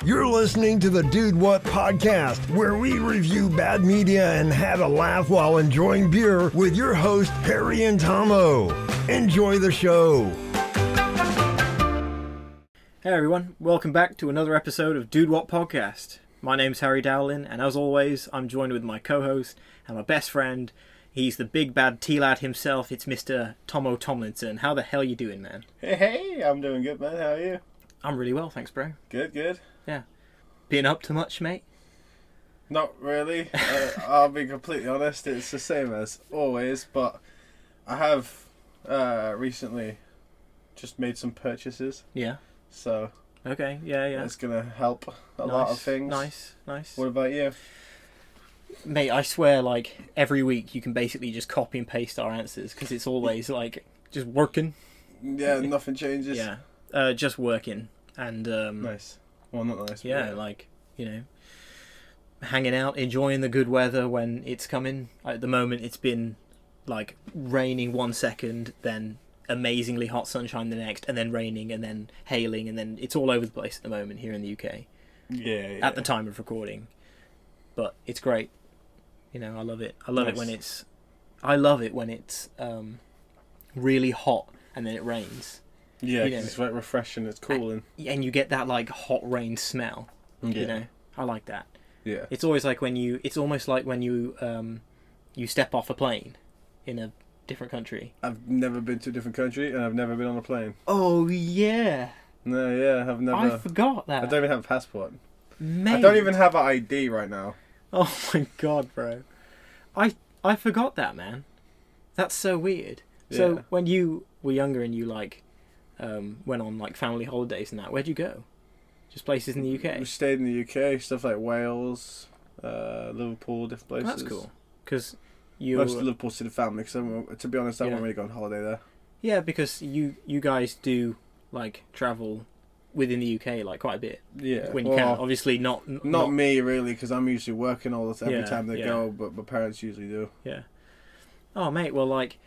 You're listening to the Dude What podcast, where we review bad media and have a laugh while enjoying beer with your host, Harry and Tomo. Enjoy the show. Hey everyone, welcome back to another episode of Dude What Podcast. My name's Harry Dowlin, and as always, I'm joined with my co-host and my best friend. He's the big bad T-lad himself. It's Mr. Tomo Tomlinson. How the hell you doing, man? Hey, I'm doing good, man. How are you? I'm really well, thanks, bro. Good. Yeah. Been up to much, mate? Not really. I'll be completely honest. It's the same as always, but I have recently just made some purchases. Yeah. So. Okay. Yeah. It's gonna help a lot of things. Nice. What about you? Mate, I swear, like, every week you can basically just copy and paste our answers, because it's always, like, just working. Yeah, nothing changes. Yeah. Just working. And, Nice. Well, not nice. Yeah, like, you know, hanging out, enjoying the good weather when it's coming. At the moment, it's been, like, raining 1 second, then amazingly hot sunshine the next, and then raining, and then hailing, and then it's all over the place at the moment here in the UK. Yeah. At the time of recording. But it's great. You know, I love it. I love it when it's really hot and then it rains. Yeah, you know, it's like refreshing. It's cooling. And you get that like hot rain smell. Yeah. You know, I like that. Yeah. It's always like it's almost like when you step off a plane in a different country. I've never been to a different country, and I've never been on a plane. Oh yeah. No, yeah, I've never. I forgot that. I don't even have a passport. Mate. I don't even have an ID right now. Oh my god, bro. I forgot that, man. That's so weird. So Yeah. when you were younger and you like went on like family holidays and that, where'd you go? Just places in the UK? We stayed in the UK, stuff like Wales, Liverpool, different places. That's cool. Because you... Most of Liverpool City family, because to be honest, I Yeah. won't really go on holiday there. Yeah, because you guys do like travel within the UK like quite a bit. Yeah. When you can. Obviously not me, really, because I'm usually working all the time, every Yeah, time they yeah. go, but my parents usually do. Yeah. Oh, mate, well, like,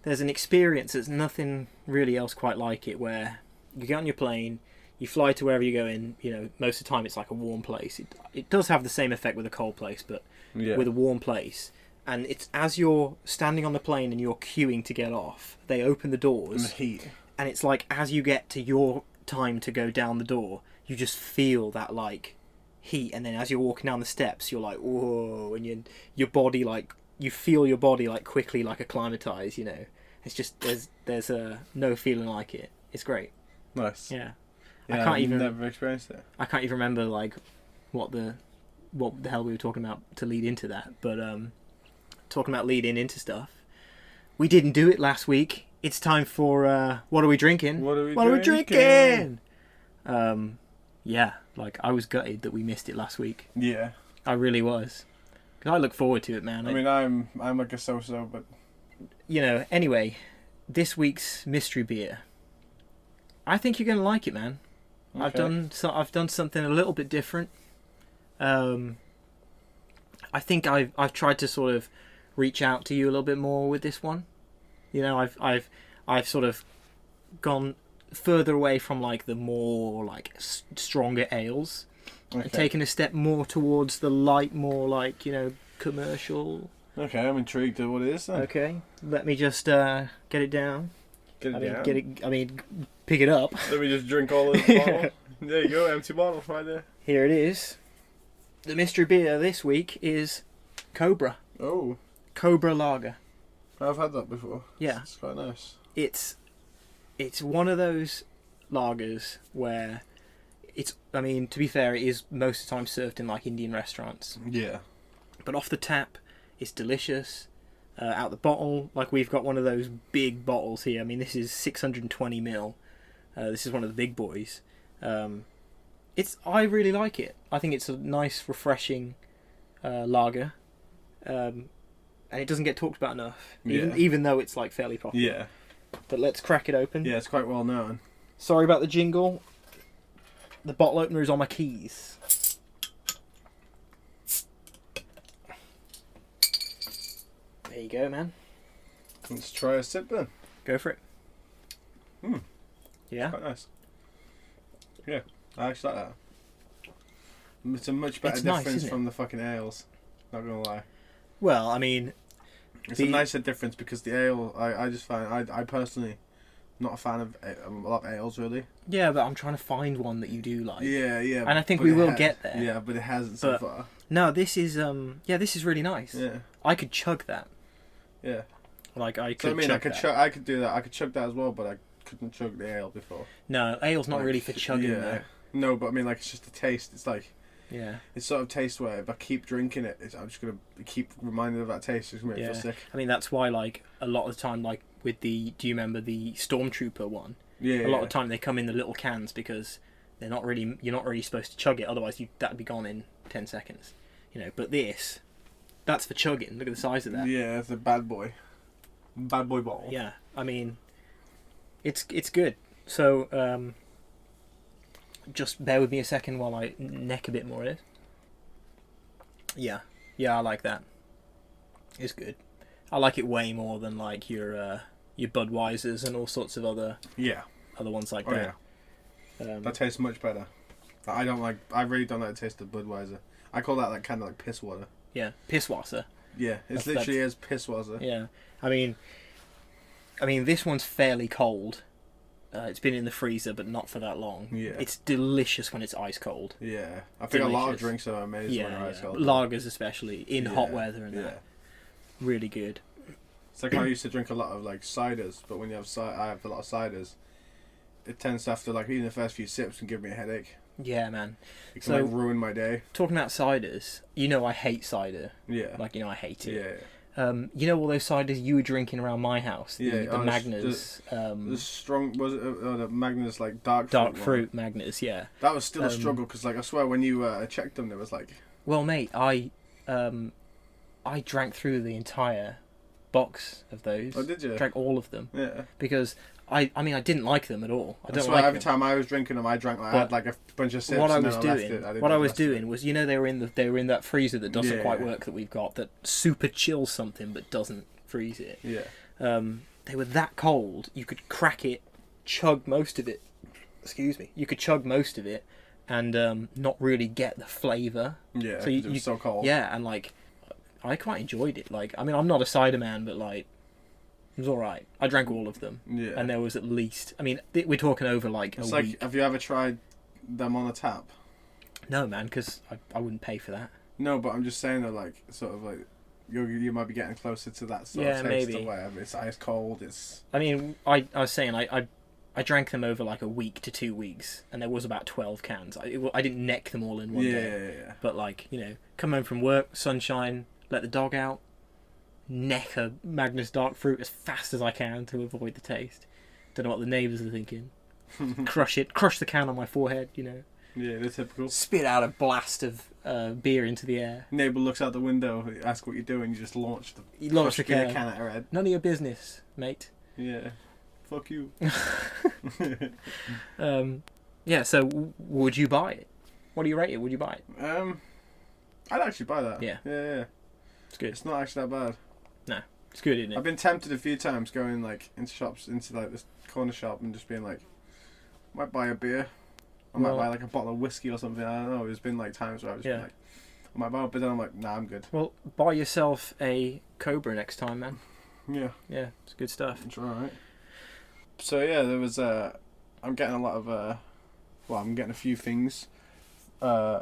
there's an experience that's nothing really else quite like it, where you get on your plane, you fly to wherever you're going, you know, most of the time it's like a warm place. It does have the same effect with a cold place, but Yeah. with a warm place. And it's as you're standing on the plane and you're queuing to get off, they open the And doors, the heat. and it's like as you get to your time to go down the door, you just feel that, like, heat, and then as you're walking down the steps, you're like, whoa, and your body, like, you feel your body like quickly like acclimatise, you know. It's just there's no feeling like it. It's great. Nice. Yeah. Yeah, I've never experienced it. I can't even remember like what the hell we were talking about to lead into that. But talking about leading into stuff, we didn't do it last week. It's time for what are we drinking? What are we drinking? Yeah, like I was gutted that we missed it last week. Yeah. I really was. Because I look forward to it, man. I mean, I'm like a so-so, but... You know, anyway, this week's mystery beer. I think you're going to like it, man. Okay. I've done something a little bit different. I think I've tried to sort of reach out to you a little bit more with this one. You know, I've sort of gone further away from like the more like stronger ales. Okay. And taken a step more towards the light, more like, you know, commercial. Okay, I'm intrigued to what it is then. Okay, let me just get it down. Get it down. Pick it up. Let me just drink all of the bottle. There you go, empty bottle right there. Here it is. The mystery beer this week is Cobra. Oh. Cobra Lager. I've had that before. Yeah. It's quite nice. It's one of those lagers where I mean, to be fair, it is most of the time served in like Indian restaurants. Yeah. But off the tap, it's delicious. Out the bottle, like we've got one of those big bottles here. I mean, this is 620ml. This is one of the big boys. I really like it. I think it's a nice, refreshing lager, and it doesn't get talked about enough, even though it's like fairly popular. Yeah. But let's crack it open. Yeah, it's quite well known. Sorry about the jingle. The bottle opener is on my keys. There you go, man. Let's try a sip then. Go for it. Hmm. Yeah? Quite nice. Yeah, I actually like that. It's a much better It's nice, difference isn't it? from the fucking ales. Not gonna lie. Well, I mean, It's a nicer difference because the ale, I just find, I personally, not a fan of a lot of ales really. yeah, but I'm trying to find one that you do like. Yeah. And I think but we it will has- get there. Yeah, but it hasn't so But- far. No, this is this is really nice. Yeah. I could chug that. Yeah. Like I could. So I mean, chug that. I could do that. I could chug that as well, but I couldn't chug the ale before. No, ale's not Like, really for chugging yeah. though. No, but I mean, like, it's just a taste. It's like, Yeah. it's sort of taste where if I keep drinking it, I'm just gonna keep reminded of that taste. It's gonna make me Yeah. feel sick. I mean, that's why like a lot of the time, like with the, do you remember the Stormtrooper one? Yeah. A lot of the time they come in the little cans because you're not really supposed to chug it, otherwise that'd be gone in 10 seconds. You know, but that's for chugging. Look at the size of that. Yeah, it's a bad boy bottle. Yeah, I mean, it's good. So just bear with me a second while I neck a bit more of it. Yeah, I like that. It's good. I like it way more than like your Budweisers and all sorts of other ones like Oh that. yeah. That tastes much better. I really don't like the taste of Budweiser. I call that like kind of like piss water. Yeah, Pisswasser. Yeah, it literally is piss water. Yeah, I mean, this one's fairly cold. It's been in the freezer, but not for that long. Yeah. It's delicious when it's ice cold. Yeah, I think a lot of Delicious. drinks are amazing when they're ice cold. Lagers especially in hot weather and Yeah. that. Really good. It's like how I used to drink a lot of like ciders, but when you have I have a lot of ciders, it tends to after like even the first few sips can give me a headache. Yeah, man. It can So- like ruin my day. Talking about ciders, I hate cider. Yeah. Like, I hate it. Yeah. All those ciders you were drinking around my house? The Yeah, Magners. The strong was it the Magnus like dark Dark one? fruit Magners, yeah. That was still a struggle because like I swear when you checked them there was like Well, mate, I drank through the entire box of those. Oh, did you? Drank all of them yeah. because I didn't like them at all. I I don't swear like every them. time I was drinking them I drank like I had like a bunch of sips. What I and was then left doing, it. I didn't what I drink was the rest of doing was, they were in that freezer that doesn't quite Yeah. work that we've got, that super chills something but doesn't freeze it. it. Yeah. They were that cold. You could crack it, chug most of it. Excuse me. You could chug most of it, and not really get the flavour. Yeah. So 'cause you- it was you- so cold. Yeah, and like, I quite enjoyed it. Like, I mean, I'm not a cider man, but like, it was all right. I drank all of them, Yeah. and there was at least. I mean, we're talking over like It's a like week. have you ever tried them on the tap? No, man, because I wouldn't pay for that. No, but I'm just saying that like sort of like you might be getting closer to that sort Yeah, of taste maybe. or whatever. It's ice cold. It's I mean, I was saying I drank them over like a week to 2 weeks, and there was about 12 cans. I didn't neck them all in one day. yeah. But like, come home from work, sunshine, let the dog out, neck a Magnus Dark Fruit as fast as I can to avoid the taste. Don't know what the neighbours are thinking. Crush the can on my forehead, Yeah, they're typical. Spit out a blast of beer into the air. Neighbour looks out the window, ask what you're doing, you just launch the You launch the beer can. can at her head. None of your business, mate. Yeah. Fuck you. Yeah, so would you buy it? What do you rate it? Would you buy it? I'd actually buy that. Yeah. Yeah. It's good. It's not actually that bad. It's good, isn't it? I've been tempted a few times going like into shops, into like this corner shop, and just being like, might buy a beer. I might Well- buy like a bottle of whiskey or something. I don't know. There's been like times where I've just been like, I might buy it, but then I'm like, nah, I'm good. Well, buy yourself a Cobra next time, man. Yeah, Yeah, it's good stuff. it's alright. So yeah, there was I'm getting a lot of I'm getting a few things. Yeah,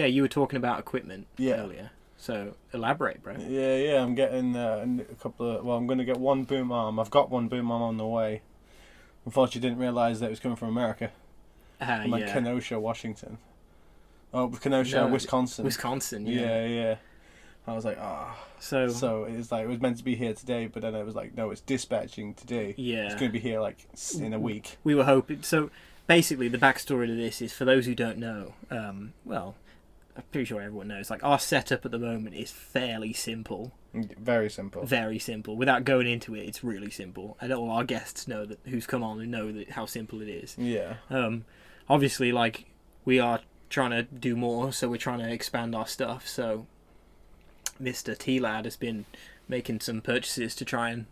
you were talking about equipment Yeah. earlier. So elaborate, bro. Yeah, I'm getting a couple of. Well, I'm going to get one boom arm. I've got one boom arm on the way. Unfortunately, didn't realise that it was coming from America. From like Kenosha, Washington. Oh, Kenosha, No, Wisconsin. Wisconsin, yeah. Yeah. I was like, So it was meant to be here today, but then it was like, no, it's dispatching today. Yeah. It's going to be here like in a week. We were hoping. So basically, the backstory to this is, for those who don't know, well, I'm pretty sure everyone knows, like, our setup at the moment is fairly simple. Very simple. Very simple. Without going into it, it's really simple. And all our guests know that, who's come on, and know that how simple it is. Yeah. Obviously, like, we are trying to do more, so we're trying to expand our stuff. So Mr. T-Lad has been making some purchases to try and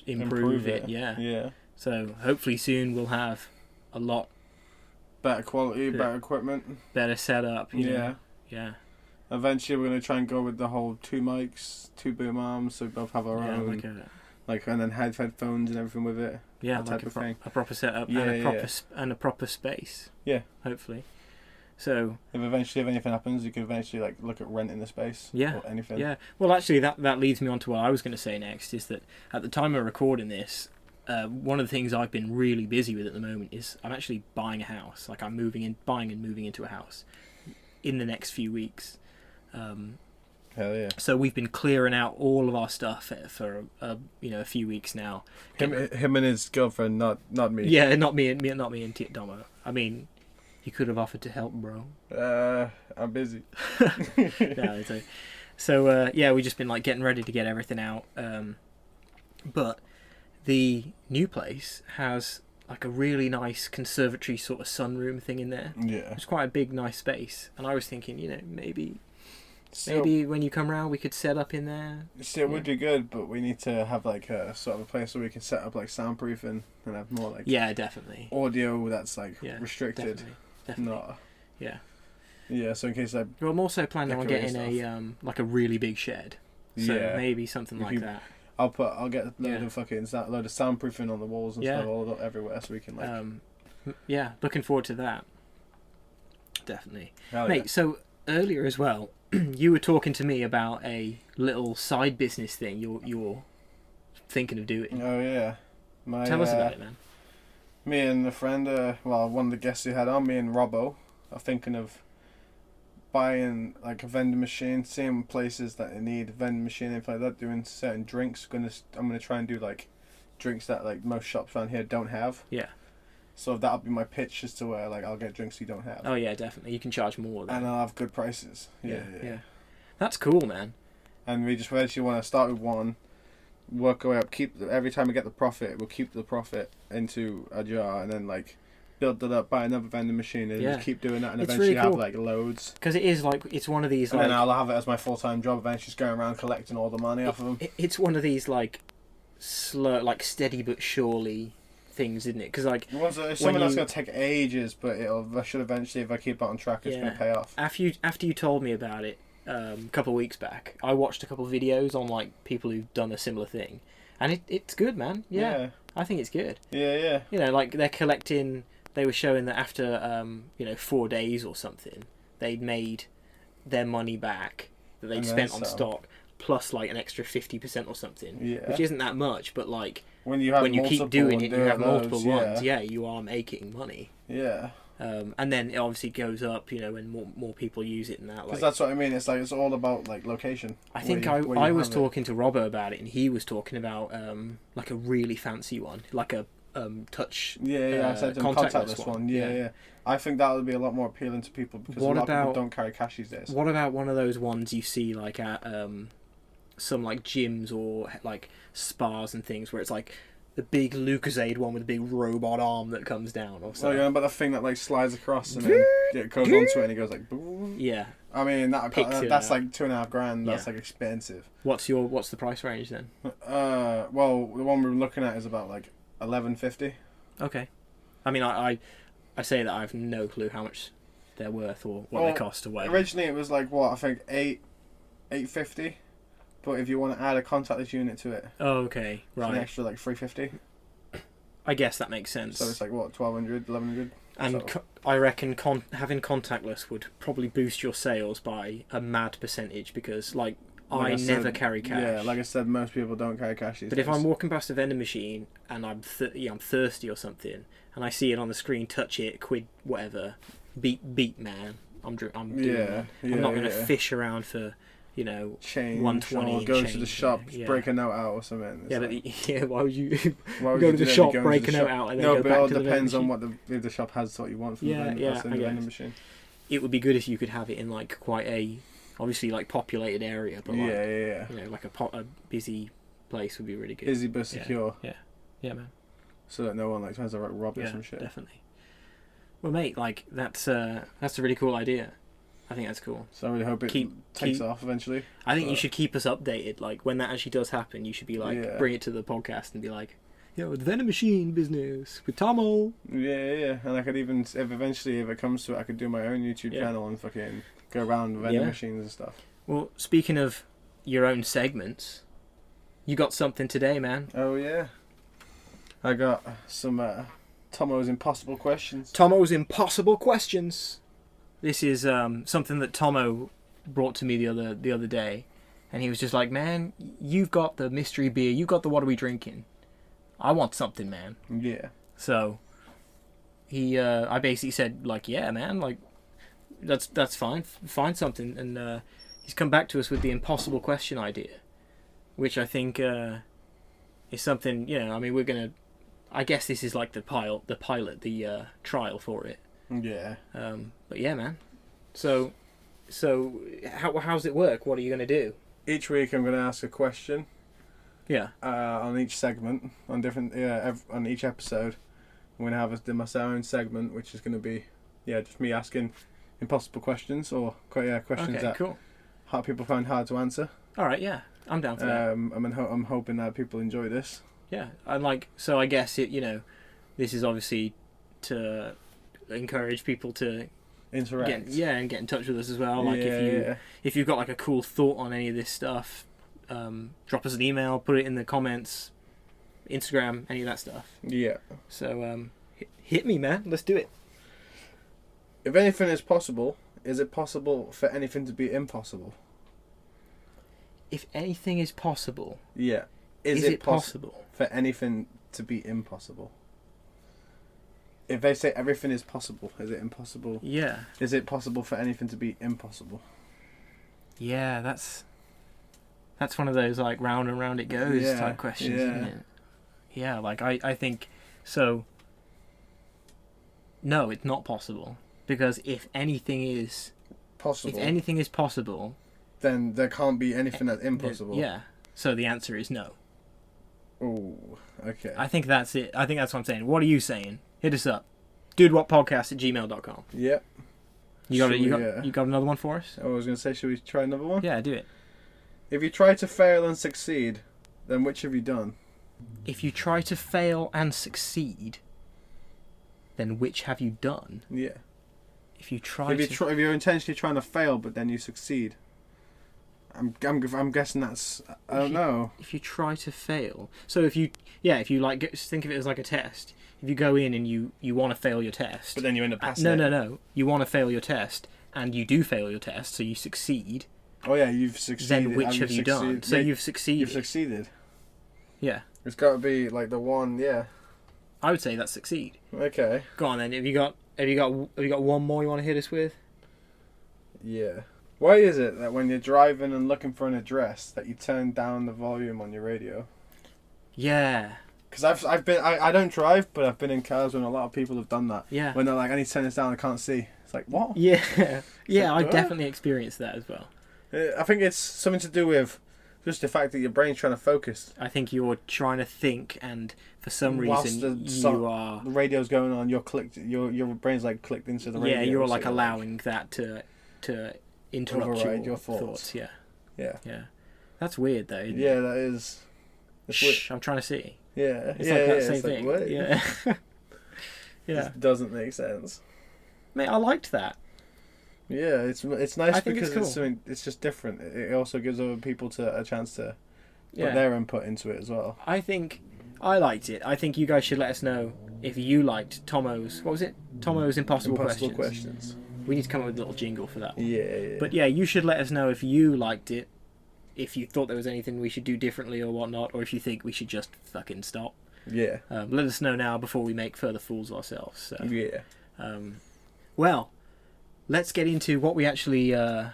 improve it. Yeah. Yeah. So hopefully soon we'll have a lot Better quality, Yeah. better equipment. better setup. You know. Yeah. Eventually, we're going to try and go with the whole 2 mics, 2 boom arms, so we both have our own. And then headphones and everything with it. Yeah, that like type of thing. A proper setup and a proper space. Yeah. Hopefully. So. If anything happens, you can eventually like look at renting the space. Yeah. Or anything. Yeah. Well, actually, that leads me on to what I was going to say next. Is that at the time of recording this, one of the things I've been really busy with at the moment is I'm actually buying a house. Like I'm buying and moving into a house in the next few weeks. Hell yeah! So we've been clearing out all of our stuff for a few weeks now. Him and his girlfriend, not me. Yeah, not me and Tomo. I mean, he could have offered to help, bro. I'm busy. No, so we've just been like getting ready to get everything out. But the new place has like a really nice conservatory sort of sunroom thing in there. Yeah, it's quite a big, nice space. And I was thinking, maybe when you come round, we could set up in there. It would be good, but we need to have like a sort of a place where we can set up like soundproofing and have more like definitely audio that's like restricted. Definitely. Not. Yeah. So in case I'm also planning on getting a really big shed. So maybe something like that. I'll get a load of soundproofing on the walls and stuff all everywhere, so we can like. Looking forward to that. Definitely, Hell mate. Yeah. So earlier as well, you were talking to me about a little side business thing you're thinking of doing. Oh yeah, tell us about it, man. Me and a friend, one of the guests who had on, me and Repo, are thinking of buying like a vending machine, seeing places that need a vending machine and like that, doing certain drinks. I'm gonna try and do like drinks that like most shops around here don't have. Yeah. So that'll be my pitch as to where like I'll get drinks you don't have. Oh yeah, definitely. You can charge more. Then. And I'll have good prices. Yeah. That's cool, man. And we just actually want to start with one, work our way up. Every time we get the profit, we'll keep the profit into a jar, and then like build that up, buy another vending machine, and just keep doing that, and it's eventually really cool. have like loads. Because it is like it's one of these. And like, then I'll have it as my full-time job. Eventually, just going around collecting all the money off of them. It's one of these like slow, like steady but surely things, isn't it? Because like it's something that's going to take ages, but I should eventually, if I keep it on track, it's going to pay off. After you told me about it a couple of weeks back, I watched a couple of videos on like people who've done a similar thing, and it's good, man. Yeah, I think it's good. Yeah. Like they're collecting. They were showing that after 4 days or something, they'd made their money back that they'd spent on stock, plus like an extra 50% or something. Yeah. Which isn't that much, but like when you keep doing it, and you have multiple ones. Yeah, you are making money. Yeah. And then it obviously goes up, when more people use it and that. Because that's what I mean. It's like it's all about like location. I think I was talking to Robert about it, and he was talking about like a really fancy one, like a touch. I said contactless one. Yeah. I think that would be a lot more appealing to people because a lot of people don't carry cash these days. What about one of those ones you see like at some like gyms or like spas and things where it's like the big Lucozade one with a big robot arm that comes down or something? Oh yeah, but the thing that like slides across and then it goes onto it and it goes like boom. Yeah. I mean that's like $2,500. That's like expensive. What's the price range then? Well, the one we're looking at is about like $11.50. Okay. I mean, I say that I have no clue how much they're worth or what they cost or whatever. Originally, it was like I think $8.50, but if you want to add a contactless unit to it, okay, right, it's an extra like $3.50. I guess that makes sense. So it's like $1,200, $1,100. And I reckon having contactless would probably boost your sales by a mad percentage because I never carry cash. Yeah, like I said, most people don't carry cash these days. But if I'm walking past a vending machine and I'm thirsty or something, and I see it on the screen, touch it, quid, whatever, beat man, I'm doing that. I'm not going to fish around for, change 120 or go to the shop, break a note out or something. Why would you go to the shop, break a note out, and then go back to the vending machine? No, but it all depends on if the shop has what you want from the vending machine. It would be good if you could have it in like quite a obviously like populated area, but like a busy place would be really good. Busy but secure. Yeah, man. So that no one like tries to rob it or some shit. Definitely. Well, mate, like that's a really cool idea. I think that's cool. So I really hope it takes off eventually. I think you should keep us updated. Like when that actually does happen, you should be like bring it to the podcast and be like, the vending machine business with Tomo. Yeah. And I could even, if it comes to it, I could do my own YouTube channel and fucking go around with vending machines and stuff. Well, speaking of your own segments, you got something today, man. Oh, yeah. I got some Tomo's Impossible Questions. Tomo's Impossible Questions. This is something that Tomo brought to me the other day. And he was just like, man, you've got the mystery beer. You've got the what are we drinking? I want something, man. Yeah. So, I basically said, like, yeah, man, like, that's fine. Find something. And he's come back to us with the impossible question idea. Which I think is something, I mean, we're going to... I guess this is like the pilot, the trial for it. Yeah. But yeah, man. So how's it work? What are you going to do? Each week I'm going to ask a question. Yeah. On each segment, on different, on each episode, I'm going to have my own segment, which is going to be, just me asking impossible questions or questions that cool. People find hard to answer. All right, yeah, I'm down for that. I'm hoping that people enjoy this. Yeah, so I guess this is obviously to encourage people to interact. And get in touch with us as well. Like if you've got like a cool thought on any of this stuff, drop us an email, put it in the comments, Instagram, any of that stuff. Yeah. So hit me, man. Let's do it. If anything is possible, is it possible for anything to be impossible? If anything is possible. Yeah. Is it possible for anything to be impossible? If they say everything is possible, is it impossible? Yeah. Is it possible for anything to be impossible? Yeah, that's one of those like round and round it goes type questions, isn't it? Yeah, like I think so. No, it's not possible, because if anything is possible, then there can't be anything that's impossible. Yeah. So the answer is no. Oh, okay. I think that's it. I think that's what I'm saying. What are you saying? Hit us up. dudewhatpodcast@gmail.com. Yep. You got another one for us? I was going to say, should we try another one? Yeah, do it. If you try to fail and succeed, then which have you done? If you try to fail and succeed, then which have you done? Yeah. If you're intentionally trying to fail, but then you succeed. I'm guessing that's... I don't know. If you try to fail... So if you like, think of it as like a test. If you go in and you want to fail your test... But then you end up passing No. You want to fail your test, and you do fail your test, so you succeed. Oh yeah, you've succeeded. Then which have you done? So you've succeeded. You've succeeded. Yeah. It's got to be like the one, yeah. I would say that's succeed. Okay. Go on then. Have you got one more you want to hit us with? Yeah. Why is it that when you're driving and looking for an address that you turn down the volume on your radio? Yeah. Because I don't drive, but I've been in cars when a lot of people have done that. Yeah. When they're like, I need to turn this down, I can't see. It's like, what? Yeah. Yeah, I definitely experienced that as well. I think it's something to do with just the fact that your brain's trying to focus. I think you're trying to think, and for some reason the radio's going on. Your brain's like clicked into the radio. Yeah, you're like allowing that to interrupt your thoughts. Yeah. That's weird though. Isn't it? That is. Shh, I'm trying to see. Yeah, it's like that same thing. Like, yeah. It doesn't make sense. Mate, I liked that. Yeah, it's nice because it's cool. it's just different. It also gives other people a chance to put their input into it as well. I think I liked it. I think you guys should let us know if you liked Tomo's. What was it? Tomo's Impossible Questions. We need to come up with a little jingle for that one. Yeah. But yeah, you should let us know if you liked it, if you thought there was anything we should do differently or whatnot, or if you think we should just fucking stop. Yeah. Let us know now before we make further fools of ourselves. So. Yeah. Well, let's get into what we actually did.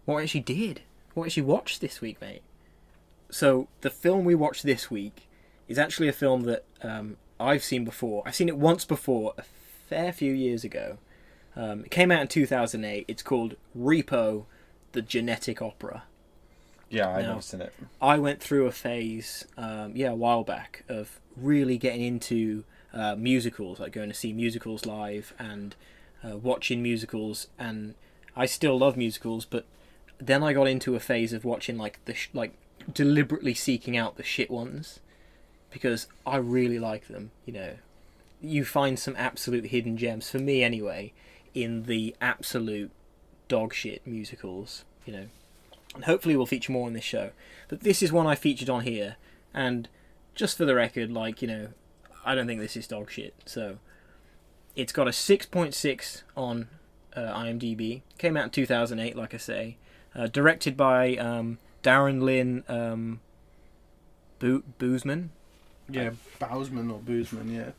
What we actually watched this week, mate. So the film we watched this week is actually a film that I've seen before. I've seen it once before, a fair few years ago. It came out in 2008. It's called Repo, the Genetic Opera. Yeah, I've never seen it. I went through a phase, a while back, of really getting into musicals, like going to see musicals live and watching musicals. And I still love musicals, but then I got into a phase of watching like deliberately seeking out the shit ones, because I really like them. You find some absolute hidden gems, for me anyway, in the absolute dog shit musicals. And hopefully we'll feature more on this show. But this is one I featured on here, and just for the record, I don't think this is dog shit. So it's got a 6.6 on IMDb. Came out in 2008, like I say. Directed by Darren Lynn Boozman. Yeah, Bousman or Boozman, yeah.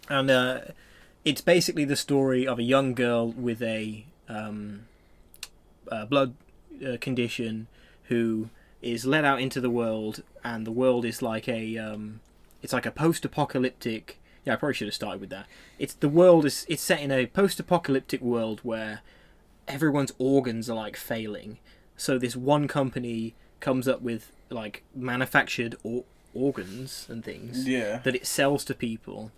And it's basically the story of a young girl with a blood condition who is let out into the world, and the world is like it's like a post-apocalyptic. Yeah, I probably should have started with that. It's set in a post-apocalyptic world where everyone's organs are like failing. So this one company comes up with like manufactured organs and things that it sells to people.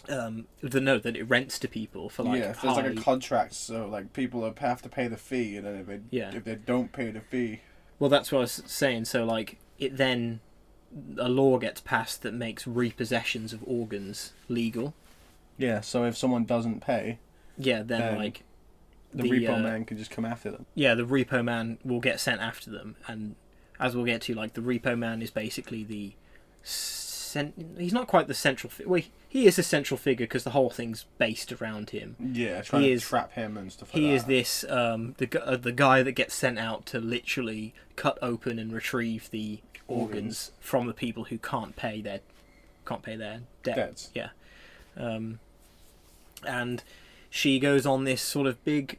That it rents to people for like there's like a contract, so like people have to pay the fee, and then if they don't pay the fee, well, that's what I was saying. So like a law gets passed that makes repossessions of organs legal. Yeah, so if someone doesn't pay, then like the repo man can just come after them. Yeah, the repo man will get sent after them, and as we'll get to, like the repo man is basically he's not quite the central figure. Well, he is a central figure because the whole thing's based around him. Yeah, trying to trap him and stuff like that. He is this the guy that gets sent out to literally cut open and retrieve the organs from the people who can't pay their debts. Yeah, and she goes on this sort of big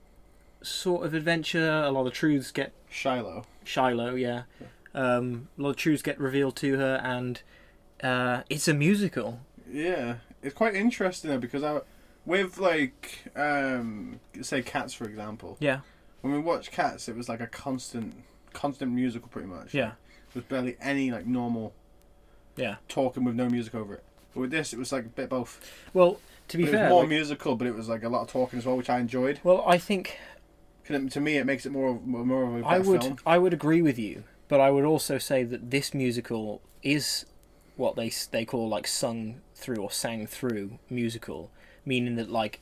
sort of adventure. A lot of truths get Shiloh, yeah. A lot of truths get revealed to her, and it's a musical. Yeah, it's quite interesting though, because with like say Cats, for example. Yeah. When we watched Cats, it was like a constant musical, pretty much. Yeah. There was barely any like normal. Yeah. Talking with no music over it. But with this, it was like a bit both. Well, to be fair, it was more musical, but it was like a lot of talking as well, which I enjoyed. Well, I think. To me, it makes it more of a better film. I would agree with you, but I would also say that this musical is what they call like sung through or sang through musical, meaning that like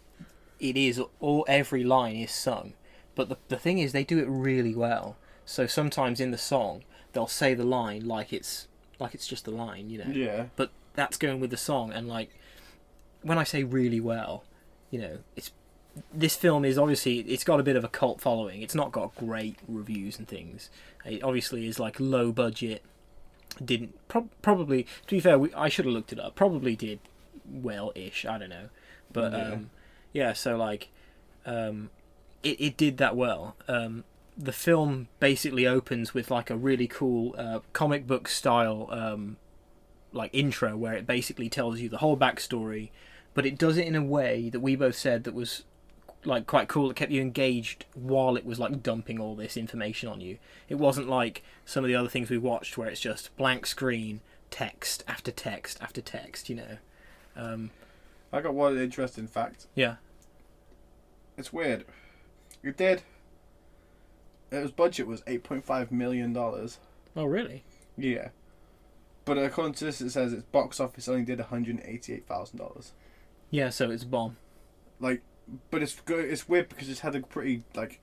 it is every line is sung, but the thing is they do it really well. So sometimes in the song they'll say the line like it's just a line, Yeah. But that's going with the song, and like when I say really well, this film is obviously, it's got a bit of a cult following. It's not got great reviews and things. It obviously is like low budget. Didn't probably, to be fair, I should have looked it up. Probably did well-ish. I don't know, but so like it did that well. The film basically opens with like a really cool comic book style like intro where it basically tells you the whole backstory, but it does it in a way that we both said that was like quite cool. It kept you engaged while it was like dumping all this information on you. It wasn't like some of the other things we watched where it's just blank screen, text after text after text. I got one interesting fact. Yeah. It's weird. Its budget was $8.5 million. Oh, really? Yeah. But according to this, it says its box office only did $188,000. Yeah, so it's a bomb. Like, but it's good. It's weird because it's had a pretty like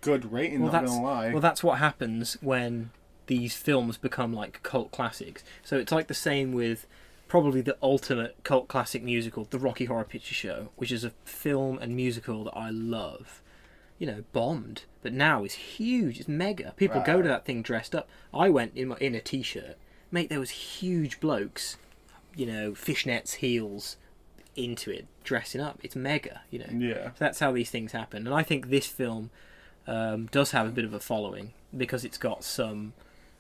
good rating. Not gonna lie. Well, that's what happens when these films become like cult classics. So it's like the same with probably the ultimate cult classic musical, The Rocky Horror Picture Show, which is a film and musical that I love. Bombed, but now is huge. It's mega. People go to that thing dressed up. I went in a t-shirt, mate. There was huge blokes, fishnets, heels, into it, dressing up. It's mega, Yeah. So that's how these things happen, and I think this film does have a bit of a following because it's got some.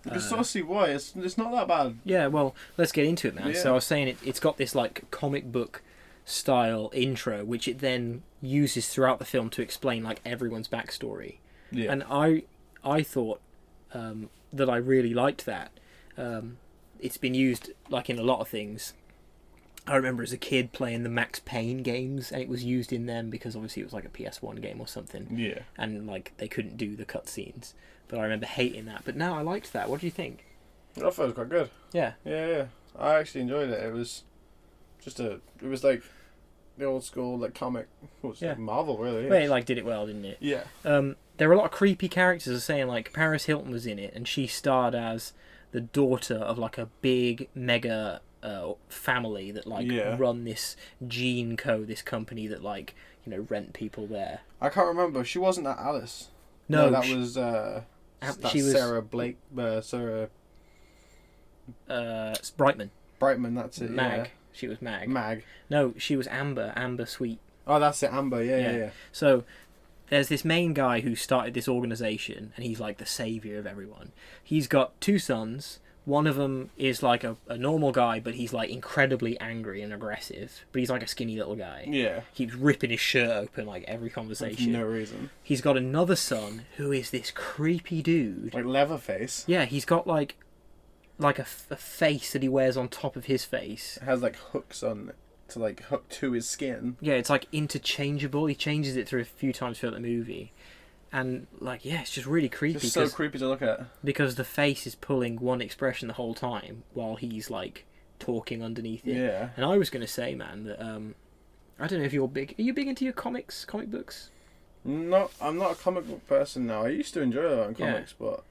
You can sort of see why. It's not that bad. Yeah, well, let's get into it, man. Yeah. So I was saying it's got this like comic book style intro, which it then uses throughout the film to explain like everyone's backstory. Yeah. And I thought that I really liked that. It's been used like in a lot of things. I remember as a kid playing the Max Payne games, and it was used in them because obviously it was like a PS1 game or something. Yeah. And like they couldn't do the cutscenes, but I remember hating that. But now I liked that. What do you think? I thought it was quite good. Yeah. Yeah. I actually enjoyed it. It was like the old school like comic. Like Marvel, really. Well, it like did it well, didn't it? Yeah. There were a lot of creepy characters. Are saying like Paris Hilton was in it, and she starred as the daughter of like a big mega family that like run this Gene Co. This company that like rent people there. I can't remember. She wasn't that Alice. No, that was. She was Sarah Blake. Sarah. Brightman. Brightman. That's it. Mag. Yeah. She was Mag. Mag. No, she was Amber. Amber Sweet. Oh, that's it. Amber. Yeah. So there's this main guy who started this organization, and he's like the savior of everyone. He's got 2 sons. One of them is like a normal guy, but he's like incredibly angry and aggressive. But he's like a skinny little guy. Yeah. Keeps ripping his shirt open like every conversation. For no reason. He's got another son who is this creepy dude. Like Leatherface. Yeah, he's got like a face that he wears on top of his face. It has like hooks on it to like hook to his skin. Yeah, it's like interchangeable. He changes it through a few times throughout the movie. And, like, yeah, it's just really creepy. It's so creepy to look at. Because the face is pulling one expression the whole time while he's, like, talking underneath it. Yeah. And I was going to say, man, that, I don't know if you're big... Are you big into your comic books? I'm not a comic book person now. I used to enjoy a lot in comics, but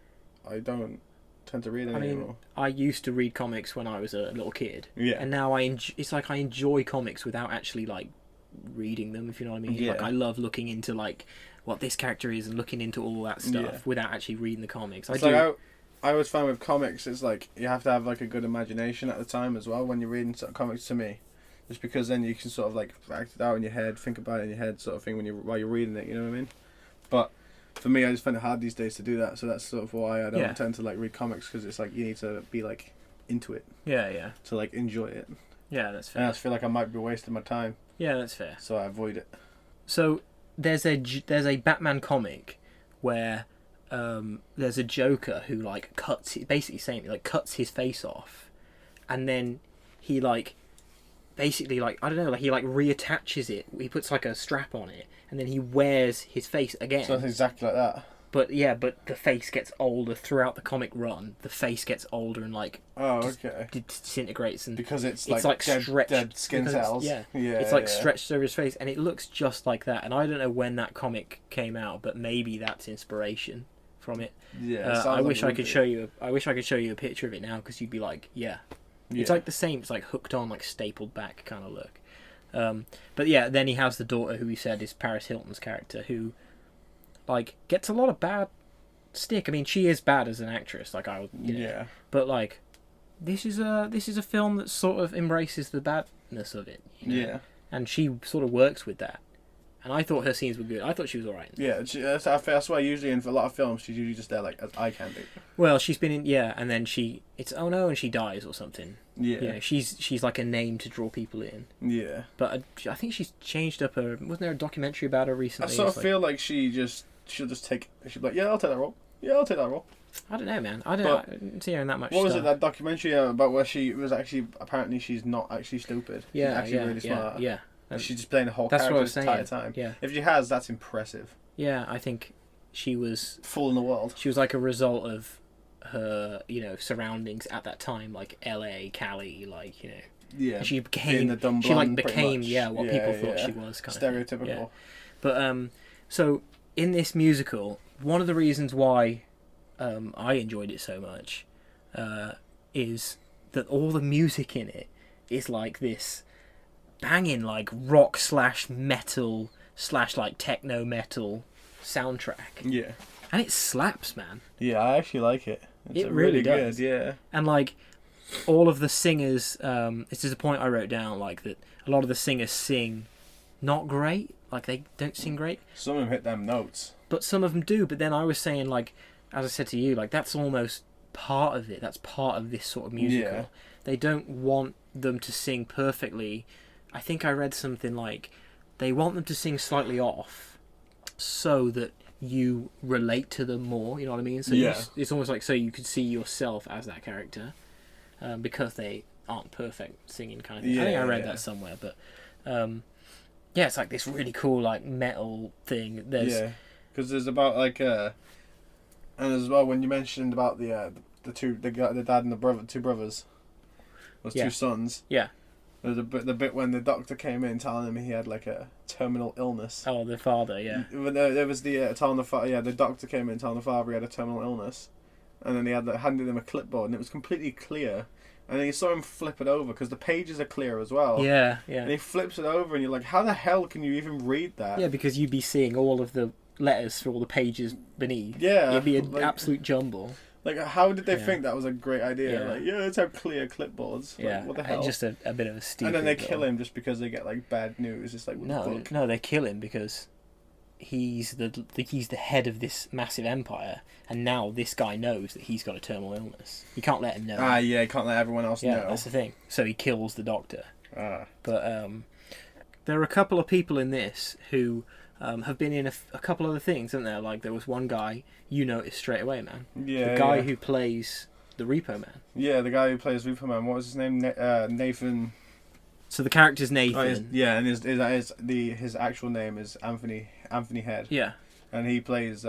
I don't tend to read any anymore. I used to read comics when I was a little kid. Yeah. And now it's like I enjoy comics without actually, like, reading them, if you know what I mean. Yeah. Like, I love looking into, like... what this character is and looking into all that stuff without actually reading the comics. I always find with comics, it's like you have to have like a good imagination at the time as well when you're reading comics to me, just because then you can sort of like act it out in your head, think about it in your head, sort of thing while you're reading it. You know what I mean? But for me, I just find it hard these days to do that. So that's sort of why I don't tend to like read comics, because it's like you need to be like into it. Yeah. To like enjoy it. Yeah, that's fair. And I just feel like I might be wasting my time. Yeah, that's fair. So I avoid it. So. There's a Batman comic where there's a Joker who like cuts his face off, and then he like basically like I don't know, like he like reattaches it. He puts like a strap on it, and then he wears his face again. So it's exactly like that. But the face gets older throughout the comic run. The face gets older and like disintegrates, and because it's like stretched, dead skin cells. It's like stretched over his face, and it looks just like that. And I don't know when that comic came out, but maybe that's inspiration from it. Yeah, I wish I could show you. I wish I could show you a picture of it now, because you'd be like, yeah. It's like the same. It's like hooked on, like stapled back kind of look. But yeah, then he has the daughter who we said is Paris Hilton's character, who. Like, gets a lot of bad stick. I mean, she is bad as an actress. Like, but like, this is a film that sort of embraces the badness of it. Yeah. And she sort of works with that. And I thought her scenes were good. I thought she was alright. Yeah, that's why usually in a lot of films she's usually just there like as eye candy. Well, she's been in and then and she dies or something. Yeah. She's like a name to draw people in. Yeah. But I think she's changed up her. Wasn't there a documentary about her recently? I sort of feel like she'll be like, yeah, I'll take that role. Yeah, I'll take that role. I don't know, man. I didn't see her in that much. What was it, that documentary about where she was actually apparently she's not actually stupid? Yeah, she's actually really smart. Yeah. She's just playing the whole character the entire time. Yeah. If she has, that's impressive. Yeah, I think she was full in the world. She was like a result of her, surroundings at that time, like LA, Cali, like, Yeah. She became what people thought she was, kind stereotypical. of. Yeah. But so in this musical, one of the reasons why I enjoyed it so much is that all the music in it is like this banging like rock / metal / like techno metal soundtrack. Yeah. And it slaps, man. Yeah, I actually like it. It really does. Good, yeah. And like all of the singers, this is a point I wrote down, like that a lot of the singers sing not great. Like they don't sing great. Some of them hit them notes. But some of them do. But then I was saying, like, as I said to you, like that's almost part of it. That's part of this sort of musical. Yeah. They don't want them to sing perfectly. I think I read something like they want them to sing slightly off so that you relate to them more, you know what I mean? So it's almost like so you could see yourself as that character because they aren't perfect singing kind of thing. I think I read that somewhere, but it's like this really cool like metal thing. Because there's about like and as well when you mentioned about the the dad and the two brothers, was two sons. Yeah. The bit when the doctor came in telling him he had like a terminal illness. Oh, the father, yeah. There was the telling the father. Yeah, the doctor came in telling the father he had a terminal illness, and then he handed him a clipboard, and it was completely clear. And then you saw him flip it over because the pages are clear as well. Yeah. And he flips it over, and you're like, how the hell can you even read that? Yeah, because you'd be seeing all of the letters for all the pages beneath. Yeah, it'd be an absolute jumble. Like, how did they think that was a great idea? Yeah. Like, let's have clear clipboards. Like, Yeah, what the hell? just a bit of a stupid. And then they kill him just because they get like bad news. It's like, no, they kill him because he's the head of this massive empire, and now this guy knows that he's got a terminal illness. You can't let him know. Yeah, he can't let everyone else know. Yeah, that's the thing. So he kills the doctor. But there are a couple of people in this who have been in a couple other things, isn't there? Like there was one guy you noticed straight away, man. Yeah, the guy who plays the Repo Man. Yeah, the guy who plays Repo Man. What was his name? Nathan. So the character's Nathan. And his actual name is Anthony Head. Yeah. And he plays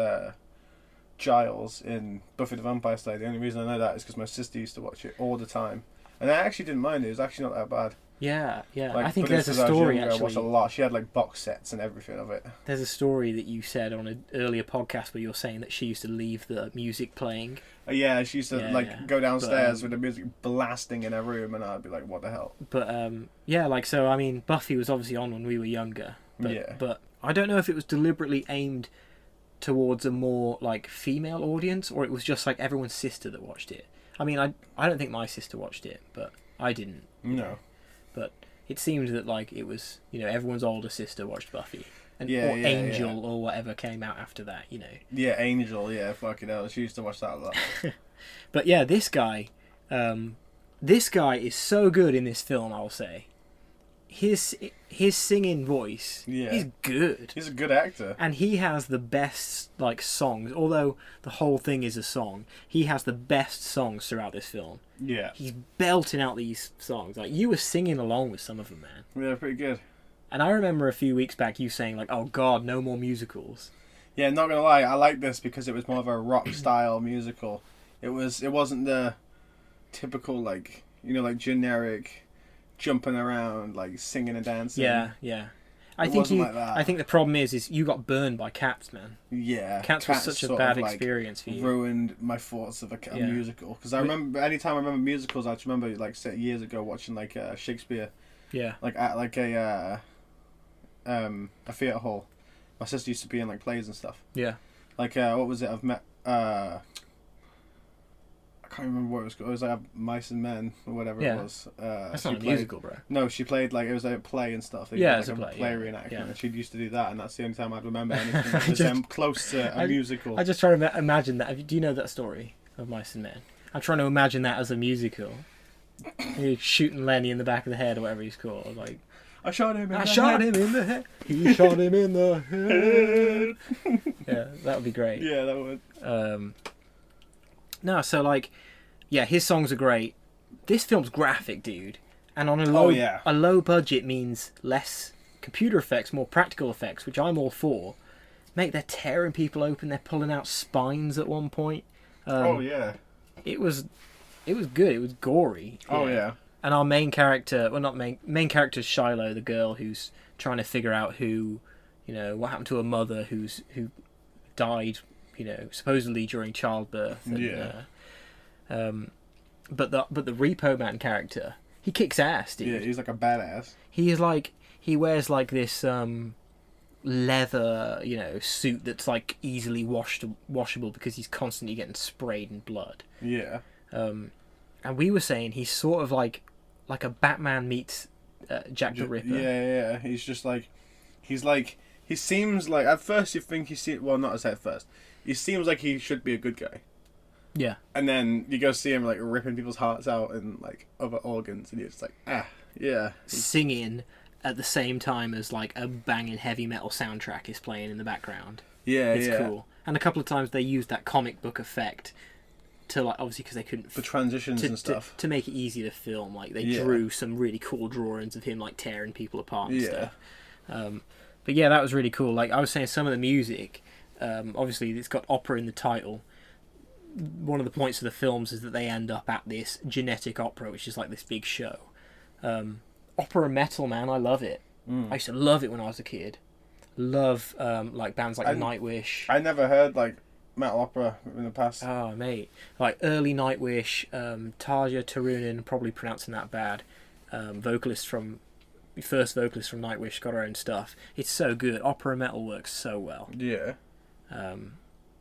Giles in Buffy the Vampire Slayer. The only reason I know that is because my sister used to watch it all the time, and I actually didn't mind it. It was actually not that bad. Yeah. Like, I think there's a story actually. I watched a lot. She had like box sets and everything of it. There's a story that you said on an earlier podcast where you're saying that she used to leave the music playing. Yeah, she used to go downstairs with the music blasting in her room, and I'd be like, "What the hell?" But so I mean, Buffy was obviously on when we were younger. But I don't know if it was deliberately aimed towards a more like female audience, or it was just like everyone's sister that watched it. I mean, I don't think my sister watched it, but I didn't. No. But it seemed that like it was, everyone's older sister watched Buffy, or Angel or whatever came out after that, Yeah, Angel. Yeah, fucking hell, she used to watch that a lot. But yeah, this guy is so good in this film. I'll say, his singing voice is good. He's a good actor, and he has the best like songs. Although the whole thing is a song, he has the best songs throughout this film. Yeah, he's belting out these songs. Like you were singing along with some of them, man. Yeah, pretty good. And I remember a few weeks back you saying like, "Oh God, no more musicals." Yeah, not gonna lie, I like this because it was more of a rock style musical. It wasn't the typical like generic jumping around like singing and dancing. Yeah. I think the problem is you got burned by Cats, man. Yeah, Cats was such a bad experience for you. Ruined my thoughts of a musical because I remember anytime I remember musicals, I just remember like years ago watching like Shakespeare. Yeah. Like at like a theatre hall. My sister used to be in like plays and stuff. Yeah. Like what was it? I've met. I can't remember what it was called. It was like Mice and Men or whatever it was. That's not a musical, bro. No, she played like it was a play and stuff. It was like a play reenactment. Yeah. And she used to do that, and that's the only time I'd remember anything that was close to a musical. I just try to imagine that. Do you know that story of Mice and Men? I'm trying to imagine that as a musical. He's shooting Lenny in the back of the head or whatever he's called. Like, I shot him in the head. He shot him in the head. Yeah, that would be great. Yeah, that would. No, so like, yeah, his songs are great. This film's graphic, dude, and on a low budget means less computer effects, more practical effects, which I'm all for. Mate, they're tearing people open. They're pulling out spines at one point. It was good. It was gory. Yeah. And our main character, well, not main character is Shiloh, the girl who's trying to figure out who, what happened to her mother who died, supposedly during childbirth. And, but the Repo Man character, he kicks ass, dude. Yeah, he's like a badass. He wears like this leather, suit that's like easily washable because he's constantly getting sprayed in blood. Yeah. And we were saying he's sort of like a Batman meets Jack the Ripper. Yeah. He's just like, he seems like, at first you think not at first. He seems like he should be a good guy. Yeah. And then you go see him like ripping people's hearts out and like other organs, and you're just like, yeah. Singing at the same time as like a banging heavy metal soundtrack is playing in the background. Yeah, it's cool. And a couple of times they used that comic book effect to like, obviously because they couldn't for transitions and stuff to make it easy to film. Like they drew some really cool drawings of him like tearing people apart and stuff. But yeah, that was really cool. Like I was saying, some of the music, obviously it's got opera in the title. one of the points of the films is that they end up at this genetic opera, which is like this big show. Opera metal, man, I love it. I used to love it when I was a kid. Love like bands like Nightwish. I never heard like metal opera in the past. Oh, mate. Like early Nightwish, Tarja Turunen, probably pronouncing that bad, first vocalist from Nightwish, got her own stuff. It's so good. Opera metal works so well. Yeah.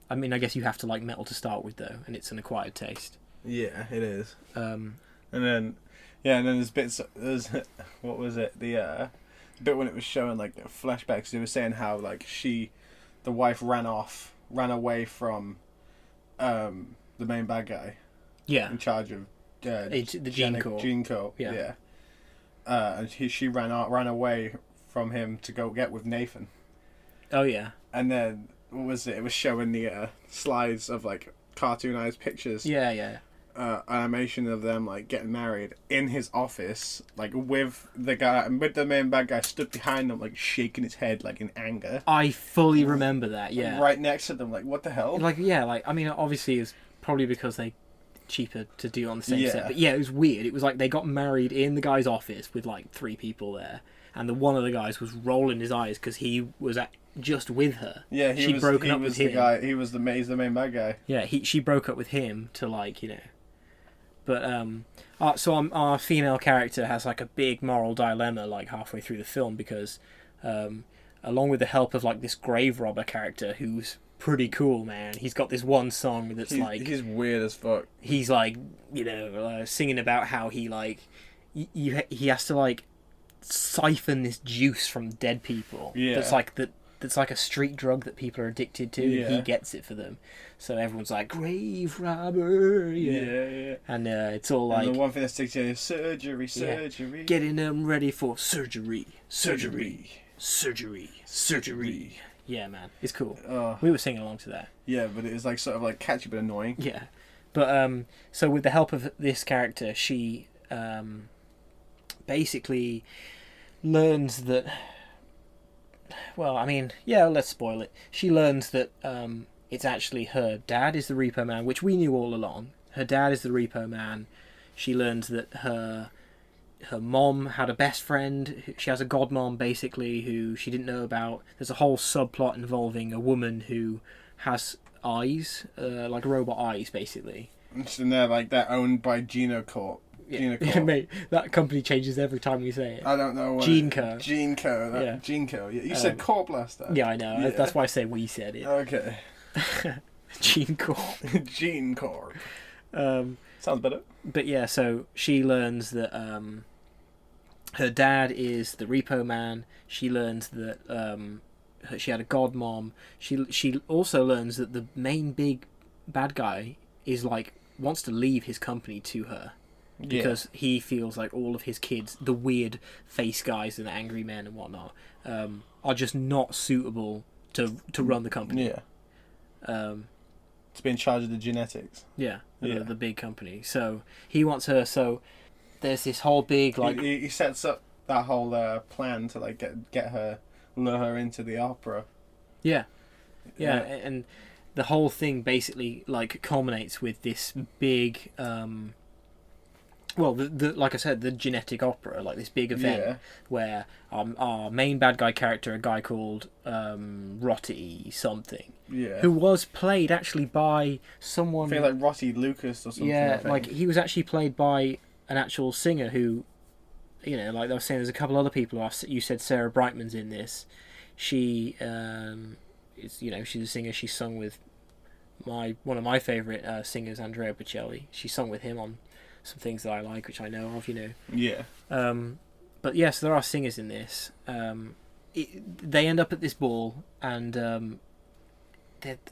I mean, I guess you have to like metal to start with, though, and it's an acquired taste. Yeah, it is. And then there's bits. What was it? The bit when it was showing like the flashbacks. They were saying how like the wife ran away from, the main bad guy. Yeah. In charge of the Gene Corps. Gene Corps. Yeah. And she ran away from him to go get with Nathan. Oh yeah. And then what was it? It was showing the slides of like cartoonized pictures. Yeah. Animation of them like getting married in his office, like with the main bad guy stood behind them, like shaking his head like in anger. I fully remember that. Yeah. Right next to them, like what the hell? Like I mean, obviously it's probably because they cheaper to do on the same set, but it was weird. It was like they got married in the guy's office with like 3 people there, and one of the guys was rolling his eyes because he was just with her. Yeah, he's the main bad guy. Yeah, she broke up with him to like but so our female character has like a big moral dilemma like halfway through the film because along with the help of like this grave robber character who's pretty cool, man. He's got this one song that's he's weird as fuck. He's like singing about how he like he has to like siphon this juice from dead people. Yeah. That's like a street drug that people are addicted to. Yeah. And he gets it for them. So everyone's like, grave robber. Yeah. And it's all like... And the one thing that sticks to you is surgery. Yeah. Getting them ready for surgery. Yeah, man. It's cool. We were singing along to that. Yeah, but it was like sort of like catchy but annoying. Yeah. But so with the help of this character, she basically learns that... Well, I mean, let's spoil it. She learns that it's actually her dad is the Repo Man, which we knew all along. Her dad is the Repo Man. She learns that her mom had a best friend. She has a godmom, basically, who she didn't know about. There's a whole subplot involving a woman who has eyes, like robot eyes, basically. And they're owned by Geno Corp. Yeah, mate, that company changes every time you say it. I don't know. Gene Co. Yeah. Gene Co. Yeah. You said Corp last time. Yeah, I know. Yeah. That's why I say we said it. Okay. Gene Corp. Gene Corp. Sounds better. But yeah, so she learns that her dad is the Repo Man. She learns that she had a godmom. She also learns that the main big bad guy is like wants to leave his company to her. Because he feels like all of his kids, the weird face guys and the angry men and whatnot, are just not suitable to run the company. Yeah. To be in charge of the genetics. Yeah. The big company. So he wants her. So there's this whole big like he sets up that whole plan to like get her, lure her into the opera. Yeah. And the whole thing basically like culminates with this big. Well, like I said, the genetic opera, like this big event where our main bad guy character, a guy called Rotty something, who was played actually by someone... I feel like Rotty Lucas or something. Yeah, like he was actually played by an actual singer who, like I was saying, there's a couple other people. You said Sarah Brightman's in this. She is, she's a singer. She sung with one of my favourite singers, Andrea Bocelli. She sung with him on some things that I like, which I know of, Yeah. But yes, there are singers in this. They end up at this ball, and the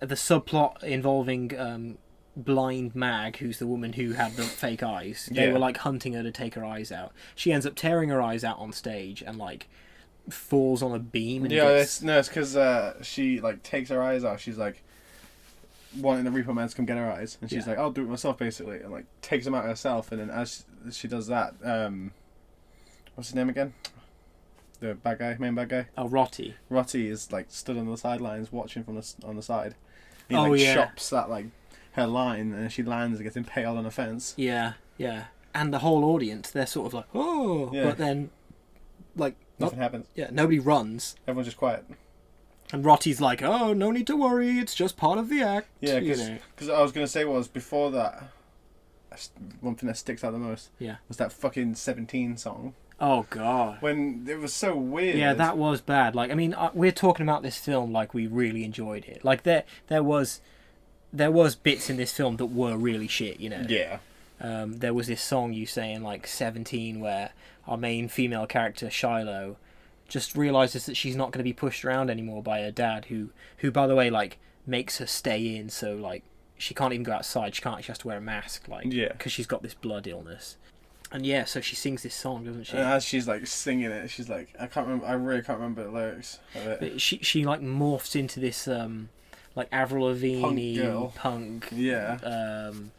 subplot involving blind Mag, who's the woman who had the fake eyes. They were like hunting her to take her eyes out. She ends up tearing her eyes out on stage and like falls on a beam. And it's because she like takes her eyes out. She's like wanting the Repo Man to come get her eyes, and she's like, I'll do it myself, basically, and like takes them out herself. And then as she does that, what's his name again? The main bad guy. Oh, Rotty. Rotty is like stood on the sidelines watching from on the side. He chops that like her line, and she lands and gets impaled on a fence. Yeah, yeah. And the whole audience, they're sort of like, oh, Yeah. but then, like... Nothing happens. Yeah, nobody runs. Everyone's just quiet. And Rotty's like, oh, no need to worry, it's just part of the act. Yeah, because I was going to say was, before that, one thing that sticks out the most was that fucking 17 song. Oh, God. When it was so weird. Yeah, that was bad. Like, I mean, we're talking about this film like we really enjoyed it. Like, there was bits in this film that were really shit, you know? Yeah. There was this song you say in, like, 17 where our main female character, Shiloh, just realises that she's not going to be pushed around anymore by her dad, who by the way, like, makes her stay in, so, like, she can't even go outside. She has to wear a mask, like, because she's got this blood illness. And yeah, so she sings this song, doesn't she? And as she's like singing it, she's like, I really can't remember the lyrics of it. But she like morphs into this like Avril Lavigne punk yeah, punk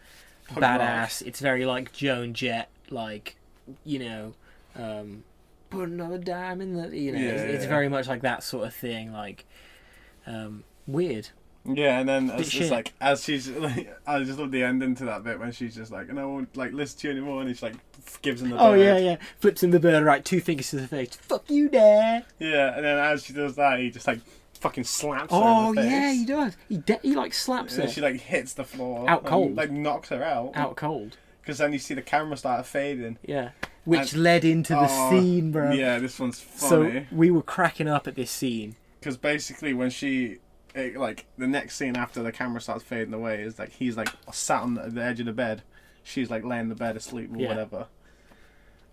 badass. Rock. It's very like Joan Jett, like, you know, put another dime in the, you know, it's very much like that sort of thing, like weird. Yeah, and then it's just like, as she's like, I just love the ending to that bit when she's just like, and I won't like listen to you anymore, and she like gives him the bird. Oh yeah, flips him the bird, right, 2 fingers to the face. Fuck you, Dad. Yeah, and then as she does that, he just like fucking slaps her in the face. Yeah, he does. He like slaps her. And she like hits the floor. Out cold. Like knocks her out. Out cold. Because then you see the camera start fading. Yeah. Which led into the scene, bro. Yeah, this one's funny. So we were cracking up at this scene. Because basically when like the next scene after the camera starts fading away is like he's like sat on the edge of the bed, she's like laying in the bed asleep or whatever,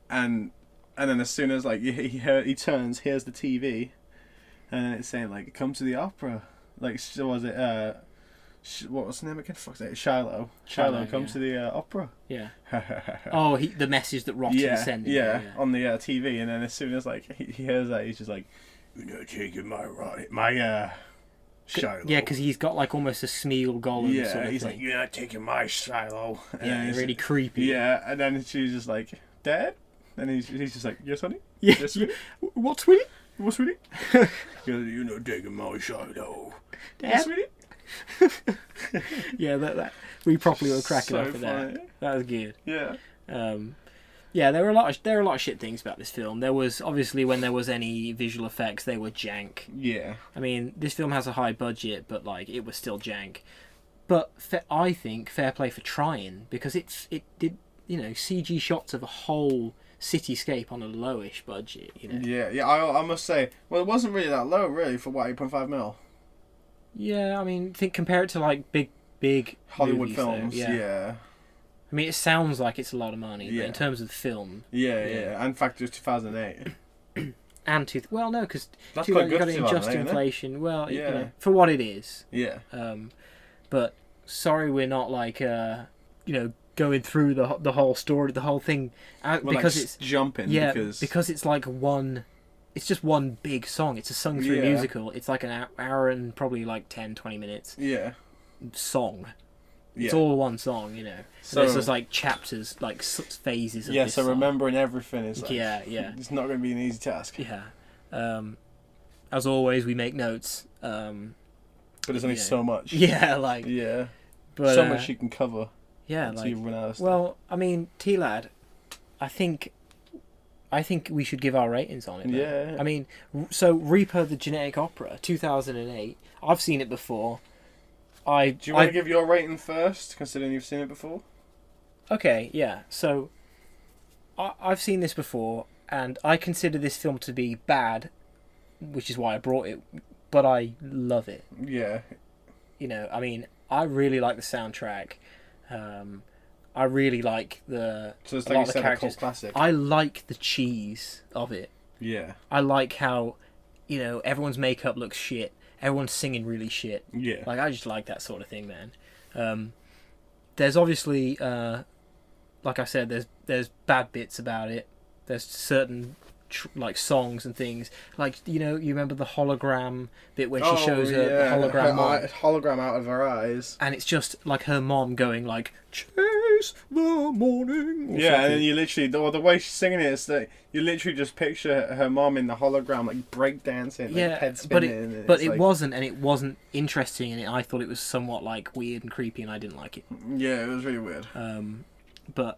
and then as soon as like he turns, here's the TV, and then it's saying like, come to the opera, like, so was it what was the name again? Fuck's it, Shiloh, come to the opera. Yeah. Oh, the message that Ross is sending. Yeah, on the TV, and then as soon as like he hears that, he's just like, you're not taking my Shiloh. Yeah, because he's got like almost a Smeagol Gollum sort of he's thing. like, you're not taking my Shiloh. Yeah, really creepy. Yeah, and then she's just like, Dad? And he's just like, yes, honey? Yeah. Yes, sweetie? What, sweetie? What, sweetie? You're not taking my Shiloh. Dad? Yes, sweetie? Yeah, that we properly were cracking up at that. That was good. Yeah. Yeah, there were a lot of shit things about this film. There was obviously, when there was any visual effects, they were jank. Yeah. I mean, this film has a high budget, but like it was still jank. But I think fair play for trying, because it did, you know, CG shots of a whole cityscape on a lowish budget. You know. Yeah. I must say, well, it wasn't really that low, really, for what, 8.5 mil. Yeah, I mean, compare it to like big Hollywood movies, films. Though. Yeah. I mean, it sounds like it's a lot of money, but in terms of the film... Yeah. And in fact, it was 2008. And well, no, because that's quite good. You've got just inflation. Well, yeah. You know, for what it is. Yeah. But sorry, we're not like you know, going through the whole story, the whole thing, because like it's jumping. Yeah, because it's like one. It's just one big song. It's a sung through musical. It's like an hour and probably like 10-20 minutes. Yeah. Song. It's all one song, you know. So there's just like chapters, like phases of this so song. Remembering everything is like, yeah. It's not going to be an easy task. Yeah. As always, we make notes. But there's only so much. Yeah, like. Yeah. But, so much you can cover. Yeah, until you run out of stuff. Well, I mean, T-Lad, I think we should give our ratings on it. Though. Yeah. I mean, so Repo the Genetic Opera, 2008. I've seen it before. Do you want to give your rating first, considering you've seen it before? Okay, yeah. So, I've seen this before, and I consider this film to be bad, which is why I brought it, but I love it. Yeah. You know, I mean, I really like the soundtrack. I really like the... So it's like you said, a cult classic. I like the cheese of it. Yeah. I like how, you know, everyone's makeup looks shit. Everyone's singing really shit. Yeah. Like, I just like that sort of thing, man. There's obviously, like I said, there's bad bits about it. There's certain like songs and things. Like, you know, you remember the hologram bit when she shows her the hologram hologram out of her eyes, and it's just like her mom going like "Chase the morning." Or something. And you literally the way she's singing it is that you literally just picture her mom in the hologram like breakdancing, like head spinning. But it wasn't interesting, and I thought it was somewhat like weird and creepy, and I didn't like it. Yeah, it was really weird. But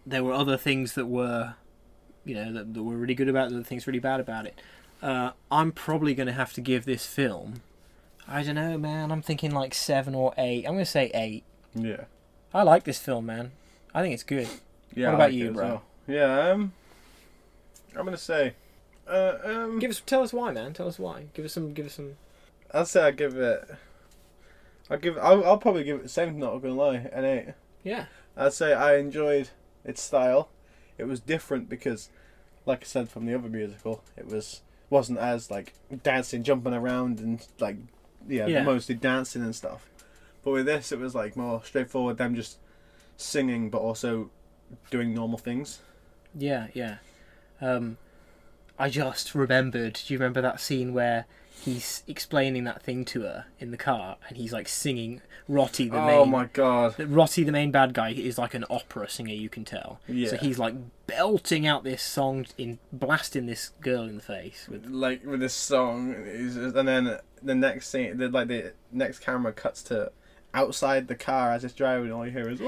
there were other things that were, you know, that were really good about it, and things really bad about it. I'm probably going to have to give this film, I don't know, man, I'm thinking like 7 or 8. I'm going to say 8. Yeah. I like this film, man. I think it's good. Yeah. What about you, bro? Well. Yeah, I'm going to say... Tell us why, man. Tell us why. Give us some... I'll say I'll probably give it the same, not going to lie, an 8. Yeah. I'd say I enjoyed its style. It was different because, like I said from the other musical, wasn't as like dancing, jumping around, and like mostly dancing and stuff. But with this, it was like more straightforward. Them just singing, but also doing normal things. Yeah. I just remembered. Do you remember that scene where he's explaining that thing to her in the car, and he's like singing Rotti the main... Oh my god. Rotti, the main bad guy, is like an opera singer, you can tell. Yeah. So he's like belting out this song, blasting this girl in the face. With this song, and then the next scene, the next camera cuts to outside the car as it's driving, all you hear is...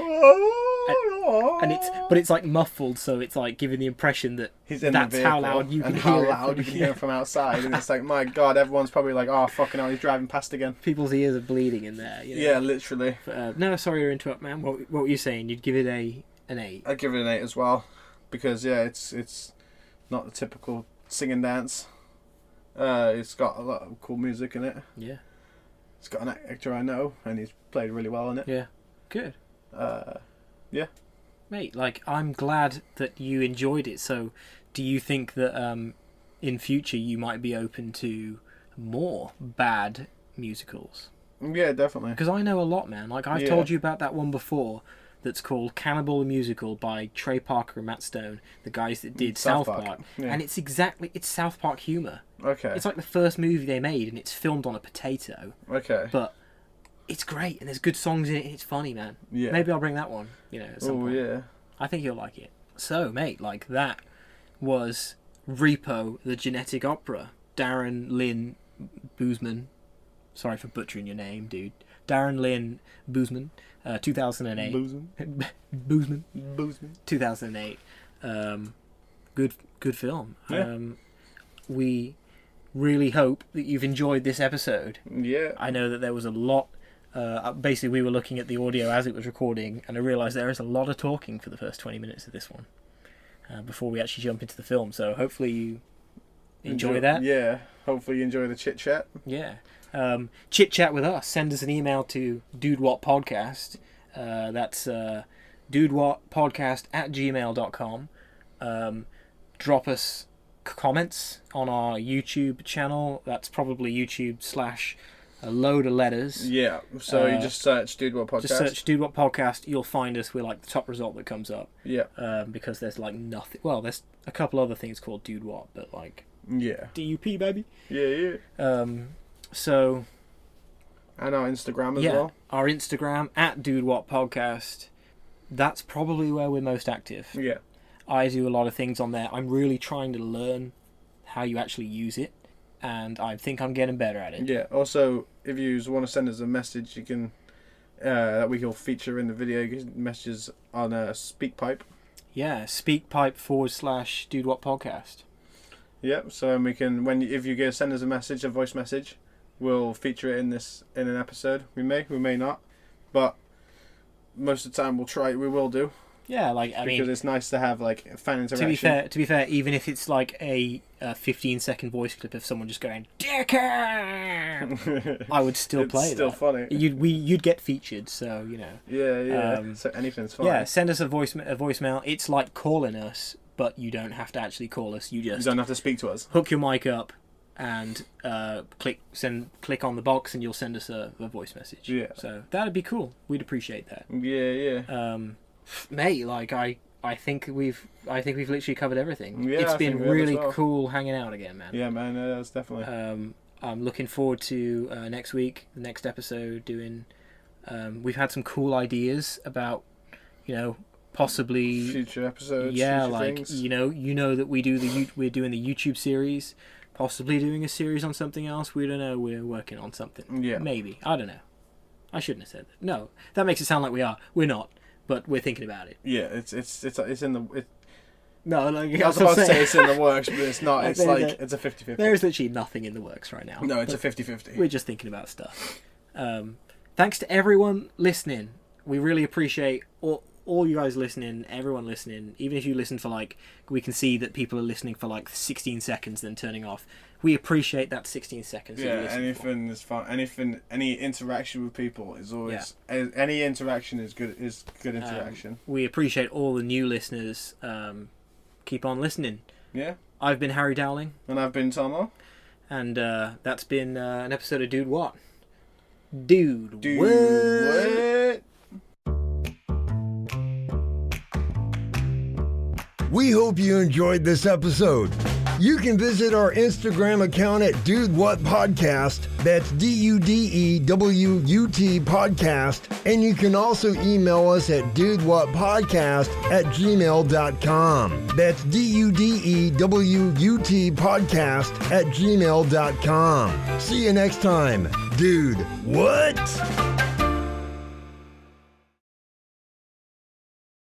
But it's like muffled, so it's like giving the impression that that's how loud you can hear it from outside. And it's like, my god, everyone's probably like, oh fucking hell, he's driving past again. People's ears are bleeding in there. You know? Yeah, literally. But, no, sorry to interrupt, man. What were you saying? You'd give it an 8. I'd give it an 8 as well, because it's not the typical sing and dance. It's got a lot of cool music in it. Yeah. It's got an actor I know, and he's played really well in it. Yeah. Good. Yeah. Mate, like, I'm glad that you enjoyed it. So, do you think that in future you might be open to more bad musicals? Yeah, definitely. Because I know a lot, man. Like, I've told you about that one before that's called Cannibal the Musical by Trey Parker and Matt Stone, the guys that did South Park. Yeah. And it's South Park humour. Okay. It's like the first movie they made, and it's filmed on a potato. Okay. But it's great, and there's good songs in it, and it's funny, man. Yeah. Maybe I'll bring that one, at some point. Yeah. I think you'll like it. So, mate, like, that was Repo, the Genetic Opera. Darren Lynn Boozman. Sorry for butchering your name, dude. Darren Lynn Boozman, 2008. Boozman. 2008. Good film. Yeah. We really hope that you've enjoyed this episode. Yeah. I know that there was a lot. Basically, we were looking at the audio as it was recording, and I realised there is a lot of talking for the first 20 minutes of this one before we actually jump into the film. So hopefully you enjoy that. Yeah. Hopefully you enjoy the chit chat. Yeah. Chit chat with us. Send us an email to dudewhatpodcast. That's dudewhatpodcast@gmail.com. Drop us comments on our YouTube channel. That's probably YouTube/ a load of letters. Yeah, so you just search Dude What Podcast. Just search Dude What Podcast. You'll find us. We're like the top result that comes up. Yeah. Because there's like nothing. Well, there's a couple other things called Dude What, but like. Yeah. DUP, baby. Yeah. So. And our Instagram as well. Our Instagram @Dude What Podcast. That's probably where we're most active. Yeah. I do a lot of things on there. I'm really trying to learn how you actually use it, and I think I'm getting better at it. Yeah. Also, if you want to send us a message, you can that we will feature in the video. You can messages on SpeakPipe. Yeah, SpeakPipe / Dude What Podcast. Yep. So we can if you send us a voice message, we'll feature it in an episode. We may not, but most of the time we will do. Yeah, because it's nice to have like fan interaction. To be fair, even if it's like a 15-second voice clip of someone just going "Dickhead," I would still play that. It's still funny. You'd get featured, so you know. Yeah. So anything's fine. Yeah, send us a voicemail. It's like calling us, but you don't have to actually call us. You don't have to speak to us. Hook your mic up and click on the box, and you'll send us a voice message. Yeah. So that'd be cool. We'd appreciate that. Yeah. Mate, like I I think we've literally covered everything. Yeah, it's I been think we have really as well. cool hanging out again, man. Yeah, man, that's definitely. I'm looking forward to next week, the next episode. Doing, we've had some cool ideas about, possibly future episodes. Yeah, future like things. you know that we're doing the YouTube series, possibly doing a series on something else. We don't know. We're working on something. Yeah, maybe. I don't know. I shouldn't have said that. No, that makes it sound like we are. We're not, but we're thinking about it. Yeah, it's in the. No, like, I was about to say it's in the works, but it's not. It's like it's a 50-50. There is literally nothing in the works right now. No, it's a 50-50. We're just thinking about stuff. Thanks to everyone listening. We really appreciate all you guys listening, everyone listening. Even if you listen for we can see that people are listening for 16 seconds, then turning off. We appreciate that 16 seconds. Yeah, anything is fun. Any interaction with people is always any interaction is good. Is good interaction. We appreciate all the new listeners. Keep on listening. Yeah. I've been Harry Dowling. And I've been Tomo. And that's been an episode of Dude What? Dude What? We hope you enjoyed this episode. You can visit our Instagram account at Dude What Podcast. That's DUDEWUT Podcast. And you can also email us at dudewhatpodcast@gmail.com. That's DUDEWUT Podcast@gmail.com. See you next time. Dude, what?